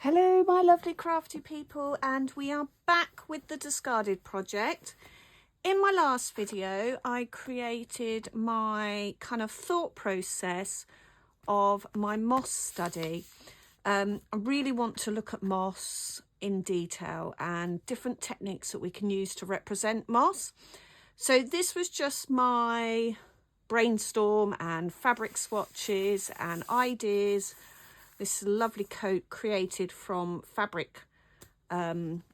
Hello my lovely crafty people, and we are back with the discarded project. In my last video I created my kind of thought process of my moss study. I really want to look at moss in detail and different techniques that we can use to represent moss. So this was just my brainstorm and fabric swatches and ideas. This lovely coat created from fabric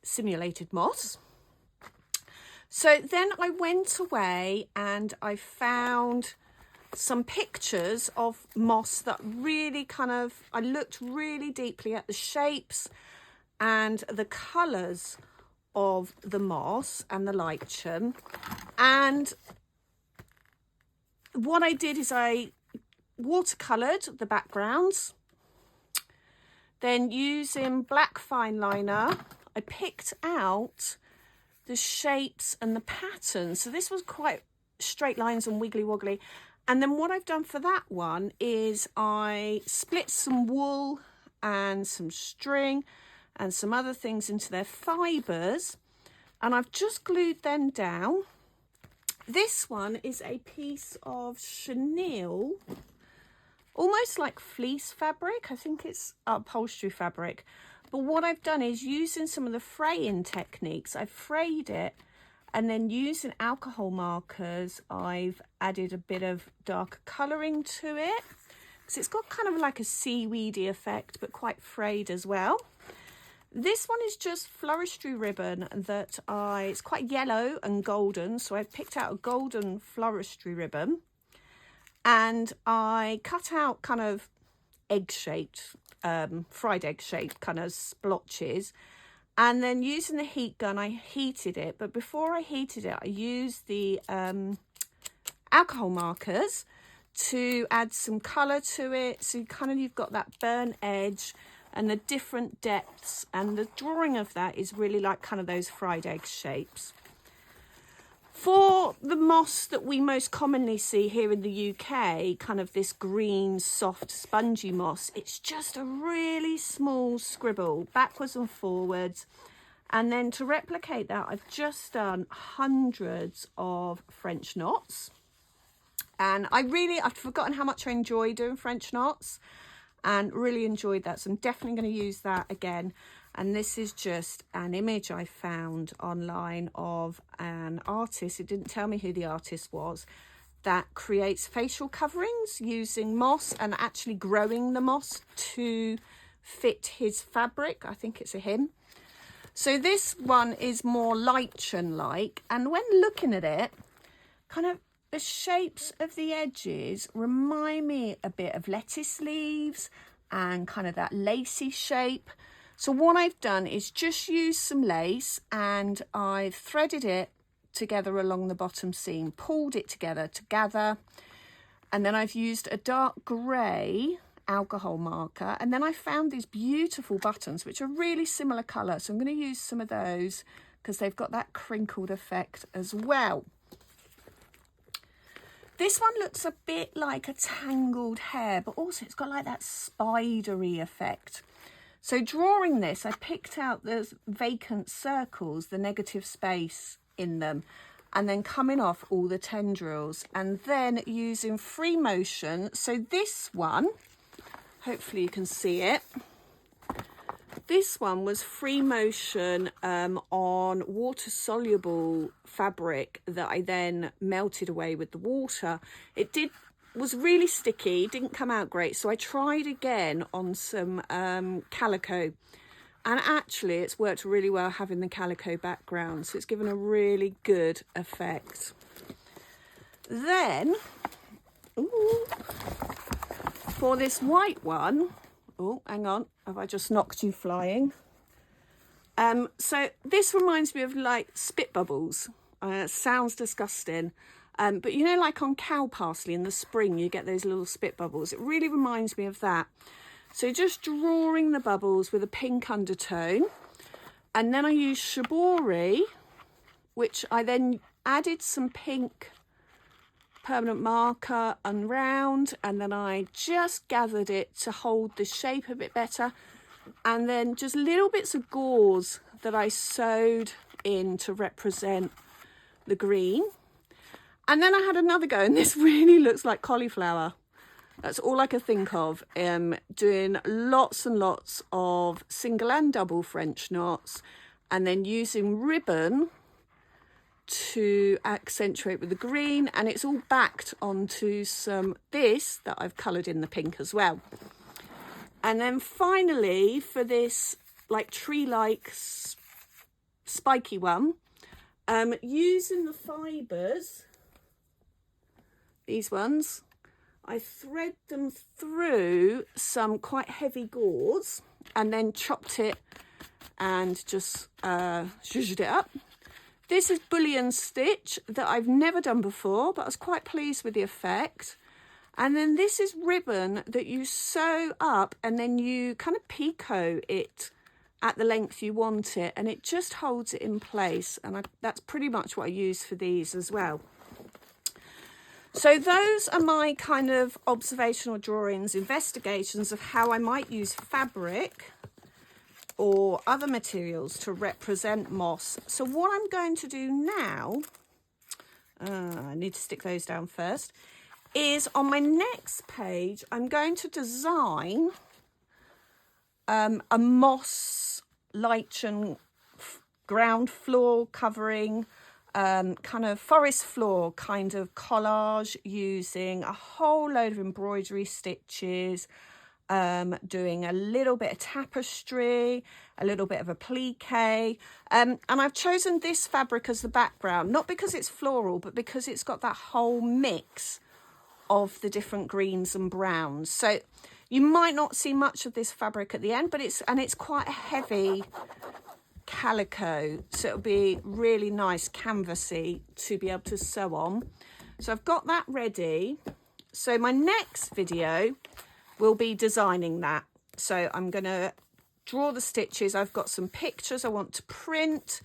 simulated moss. So then I went away and I found some pictures of moss that really I looked really deeply at the shapes and the colours of the moss and the lichen. And what I did is I watercoloured the backgrounds. Then using black fine liner, I picked out the shapes and the patterns. So this was quite straight lines and wiggly woggly. And then what I've done for that one is I split some wool and some string and some other things into their fibres. And I've just glued them down. This one is a piece of chenille, almost like fleece fabric. I think it's upholstery fabric. But what I've done is using some of the fraying techniques, I've frayed it, and then using alcohol markers, I've added a bit of darker colouring to it. So it's got kind of like a seaweedy effect, but quite frayed as well. This one is just floristry ribbon that it's quite yellow and golden. So I picked out a golden floristry ribbon. And I cut out kind of egg-shaped, fried egg-shaped kind of splotches. And then using the heat gun, I heated it. But before I heated it, I used the alcohol markers to add some colour to it. So you've got that burnt edge and the different depths. And the drawing of that is really like kind of those fried egg shapes. For the moss that we most commonly see here in the UK, kind of this green, soft, spongy moss, it's just a really small scribble, backwards and forwards. And then to replicate that, I've just done hundreds of French knots. And I'd forgotten how much I enjoy doing French knots and really enjoyed that. So I'm definitely going to use that again. And this is just an image I found online of an artist. It didn't tell me who the artist was, that creates facial coverings using moss and actually growing the moss to fit his fabric. I think it's a him. So this one is more lichen-like. And when looking at it, kind of the shapes of the edges remind me a bit of lettuce leaves and kind of that lacy shape. So what I've done is just use some lace and I've threaded it together along the bottom seam, pulled it together to gather, and then I've used a dark grey alcohol marker, and then I found these beautiful buttons which are really similar colour. So I'm going to use some of those because they've got that crinkled effect as well. This one looks a bit like a tangled hair, but also it's got like that spidery effect. So drawing this, I picked out the vacant circles, the negative space in them, and then coming off all the tendrils, and then using free motion. So this one, hopefully you can see it. This one was free motion on water-soluble fabric that I then melted away with the water. Was really sticky, didn't come out great, so I tried again on some calico, and actually it's worked really well having the calico background, so it's given a really good effect. Then for this white one, hang on, have I just knocked you flying? So this reminds me of like spit bubbles. Sounds disgusting. But you know, like on cow parsley in the spring, you get those little spit bubbles. It really reminds me of that. So just drawing the bubbles with a pink undertone. And then I used shibori, which I then added some pink permanent marker and round, and then I just gathered it to hold the shape a bit better. and then just little bits of gauze that I sewed in to represent the green. And then I had another go, and this really looks like cauliflower. That's all I could think of. Doing lots and lots of single and double French knots, and then using ribbon to accentuate with the green, and it's all backed onto some this that I've coloured in the pink as well. And then finally, for this like tree-like spiky one, using the fibres, these ones, I thread them through some quite heavy gauze and then chopped it and just zhuzhed it up. This is bullion stitch that I've never done before, but I was quite pleased with the effect. And then this is ribbon that you sew up and then you kind of picot it at the length you want it, and it just holds it in place. And that's pretty much what I use for these as well. So those are my kind of observational drawings, investigations of how I might use fabric or other materials to represent moss. So what I'm going to do now, I need to stick those down first, is on my next page, I'm going to design a moss lichen ground floor covering, kind of forest floor kind of collage using a whole load of embroidery stitches, doing a little bit of tapestry, a little bit of applique, and I've chosen this fabric as the background, not because it's floral, but because it's got that whole mix of the different greens and browns. So you might not see much of this fabric at the end, but it's quite a heavy calico, so it'll be really nice canvasy to be able to sew on. So I've got that ready. So my next video will be designing that. So I'm going to draw the stitches. I've got some pictures I want to print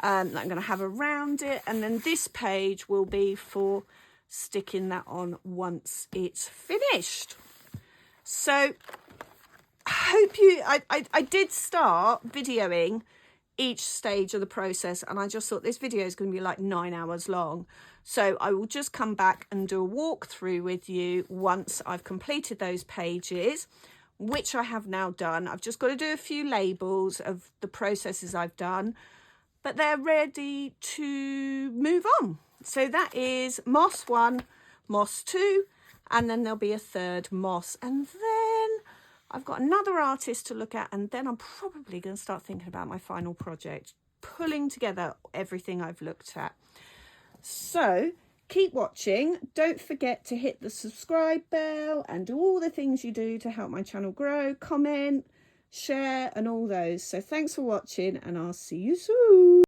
that I'm going to have around it, and then this page will be for sticking that on once it's finished. So I hope you, I did start videoing each stage of the process, and I just thought this video is going to be like 9 hours long. So I will just come back and do a walkthrough with you once I've completed those pages, which I have now done. I've just got to do a few labels of the processes I've done, but they're ready to move on. So that is moss 1, moss 2, and then there'll be a third moss, and then I've got another artist to look at, and then I'm probably going to start thinking about my final project, pulling together everything I've looked at. So keep watching. Don't forget to hit the subscribe bell and do all the things you do to help my channel grow, comment, share, and all those. So thanks for watching, and I'll see you soon.